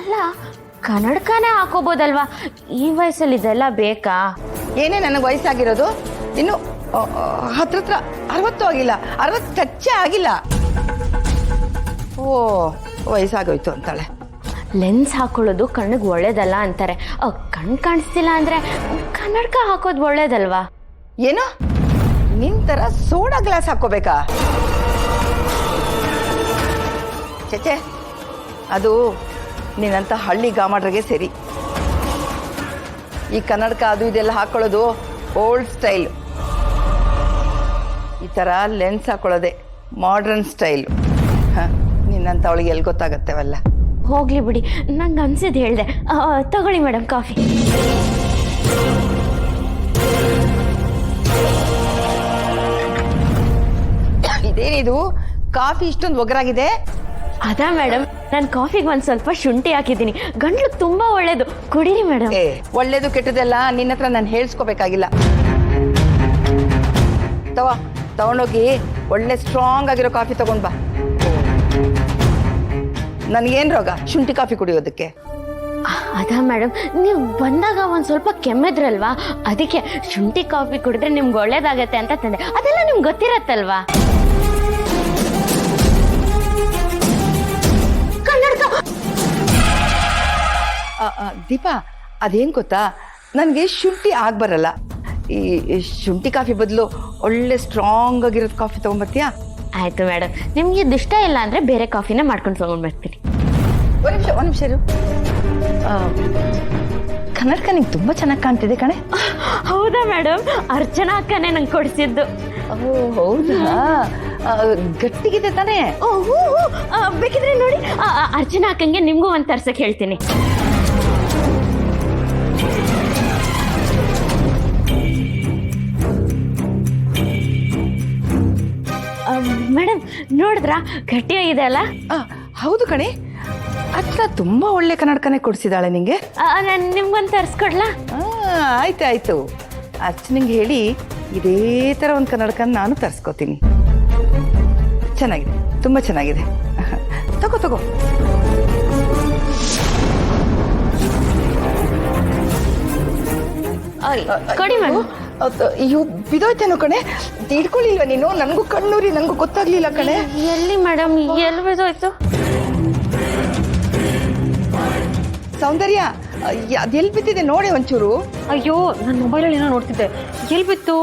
ಅಲ್ಲ ಕನ್ನಡಕನೇ ಹಾಕೋಬೋದಲ್ವಾ? ಈ ವಯಸ್ಸಲ್ಲಿ ಇದೆಲ್ಲ ಬೇಕಾ? ಏನೇ ನನಗೆ ವಯಸ್ಸಾಗಿರೋದು ಇನ್ನು ಹತ್ರ 60 ಆಗಿಲ್ಲ, 60 ಟಚ್ಚೇ ಆಗಿಲ್ಲ. ಓ ವಯಸ್ಸಾಗೋಯ್ತು ಅಂತಾಳೆ. ಲೆನ್ಸ್ ಹಾಕೊಳ್ಳೋದು ಕಣ್ಣಿಗೆ ಒಳ್ಳೇದಲ್ಲ ಅಂತಾರೆ. ಕಣ್ಣು ಕಾಣಿಸ್ತಿಲ್ಲ ಅಂದ್ರೆ ಕನ್ನಡಕ ಹಾಕೋದು ಒಳ್ಳೇದಲ್ವಾ? ಏನು ನಿನ್ ತರ ಸೋಡಾ ಗ್ಲಾಸ್ ಹಾಕೋಬೇಕಾ? ಚಚೆ, ಅದು ನೀನಂತ ಹಳ್ಳಿ ಗಾಮಡ್ರಿಗೆ ಸರಿ. ಈ ಕನ್ನಡಕ ಅದು ಇದೆಲ್ಲ ಹಾಕೊಳ್ಳೋದು ಓಲ್ಡ್ ಸ್ಟೈಲ್. ಈ ಥರ ಲೆನ್ಸ್ ಹಾಕೊಳ್ಳೋದೆ ಮಾಡ್ರನ್ ಸ್ಟೈಲ್. ನಿನ್ನಂತ ಅವಳಿಗೆ ಎಲ್ಲಿ ಗೊತ್ತಾಗತ್ತೇವಲ್ಲ. ಹೋಗ್ಲಿ ಬಿಡಿ, ನಂಗೆ ಅನ್ಸಿದ್ದು ಹೇಳಿದೆ. ತಗೊಳ್ಳಿ ಮೇಡಮ್ ಕಾಫಿ. ಇದೇನಿದು ಕಾಫಿ ಇಷ್ಟೊಂದು ಒಗರಾಗಿದೆ? ಅದಾ ಮೇಡಮ್, ನಾನು ಕಾಫಿಗೆ ಒಂದು ಸ್ವಲ್ಪ ಶುಂಠಿ ಹಾಕಿದ್ದೀನಿ. ಗಂಟ್ಲು ತುಂಬಾ ಒಳ್ಳೇದು, ಕುಡೀರಿ ಮೇಡಮ್. ಒಳ್ಳೇದು ಕೆಟ್ಟದೆಲ್ಲ ನಿನ್ನ ಹತ್ರ ನಾನು ಹೇಳ್ಸ್ಕೋಬೇಕಾಗಿಲ್ಲ. ತಗೊಂಡೋಗಿ ಒಳ್ಳೆ ಸ್ಟ್ರಾಂಗ್ ಆಗಿರೋ ಕಾಫಿ ತಗೊಂಡ್ ಬಾ. ನನಗೇನು ರೋಗ ಶುಂಠಿ ಕಾಫಿ ಕುಡಿಯೋದಕ್ಕೆ? ಅದಾ ಮೇಡಮ್, ನೀವು ಬಂದಾಗ ಒಂದು ಸ್ವಲ್ಪ ಕೆಮ್ಮಿದ್ರಲ್ವಾ, ಅದಕ್ಕೆ ಶುಂಠಿ ಕಾಫಿ ಕುಡಿದ್ರೆ ನಿಮ್ಗೆ ಒಳ್ಳೇದಾಗತ್ತೆ ಅಂತ ತಂದೆ. ಅದೆಲ್ಲ ನಿಮ್ಗೆ ಗೊತ್ತಿರತ್ತಲ್ವಾ? ದೀಪಾ, ಅದೇನು ಗೊತ್ತಾ, ನನಗೆ ಶುಂಠಿ ಆಗ್ಬರಲ್ಲ. ಈ ಶುಂಠಿ ಕಾಫಿ ಬದಲು ಒಳ್ಳೆ ಸ್ಟ್ರಾಂಗ್ ಆಗಿರೋದು ಕಾಫಿ ತಗೊಂಡ್ಬರ್ತೀಯಾ? ಆಯ್ತು ಮೇಡಮ್, ನಿಮ್ಗೆ ಇದು ಇಷ್ಟ ಇಲ್ಲ ಅಂದ್ರೆ ಬೇರೆ ಕಾಫಿನ ಮಾಡ್ಕೊಂಡು ತಗೊಂಡ್ ಬರ್ತೀನಿ. ಒಂದು ನಿಮಿಷ ಇರು. ಕನ್ನಡಕ ನಿಂಗೆ ತುಂಬ ಚೆನ್ನಾಗಿ ಕಾಣ್ತಿದೆ ಕಣೆ. ಹೌದಾ ಮೇಡಮ್? ಅರ್ಚನಾ ಅಕ್ಕನೇ ನಂಗೆ ಕೊಡಿಸಿದ್ದು. ಓ ಹೌದಾ? ಗಟ್ಟಿಗಿದೆ ತಾನೇ? ಬೇಕಿದ್ರೆ ನೋಡಿ, ಅರ್ಚನಾ ಅಕ್ಕಂಗೆ ನಿಮ್ಗೂ ಒಂದು ತರ್ಸಕ್ಕೆ ಹೇಳ್ತೀನಿ. ಮೇಡಮ್ ನೋಡಿದ್ರಾ, ಗಟ್ಟಿಯಾಗಿದೆ ಅಲ್ಲ? ಹೌದು ಕಣೆ. ಅಚ್ಚ ತುಂಬಾ ಒಳ್ಳೆ ಕನ್ನಡಕನೇ ಕೊಡಿಸಿದಾಳೆ ನಿಂಗೆ. ನಾನು ನಿಮ್ಗೊಂದು ತರಿಸ್ಕೊಡ್ಲಾ? ಆಯ್ತು. ಅರ್ಚನಿಂಗೆ ಹೇಳಿ ಇದೇ ಥರ ಒಂದು ಕನ್ನಡಕ ನಾನು ತರಿಸ್ಕೋತೀನಿ. ಚೆನ್ನಾಗಿದೆ, ತುಂಬ ಚೆನ್ನಾಗಿದೆ. ತಗೋ. ಕೊಡಿ ಮೇಡಮ್. ಅಯ್ಯೋ ಬಿದೋಯ್ತೇನೋ ಕಣೆ, ಹಿಡ್ಕೊಳ್ಳಿಲ್ವ ನೀನು? ನನಗೂ ಕಣ್ಣೂರಿ, ನನಗೂ ಗೊತ್ತಾಗ್ಲಿಲ್ಲ ಕಣೆ. ಎಲ್ಲಿ ಮೇಡಮ್, ಎಲ್ಲಿ ಬಿದೋಯ್ತು? ಸೌಂದರ್ಯ, ಅದೆಲ್ಲಿ ಬಿದ್ದಿದೆ ನೋಡಿ ಒಂಚೂರು. ಅಯ್ಯೋ, ನನ್ನ ಮೊಬೈಲಲ್ಲಿ ಏನೋ ನೋಡ್ತಿದ್ದೆ. ಎಲ್ಲಿ ಬಿತ್ತು?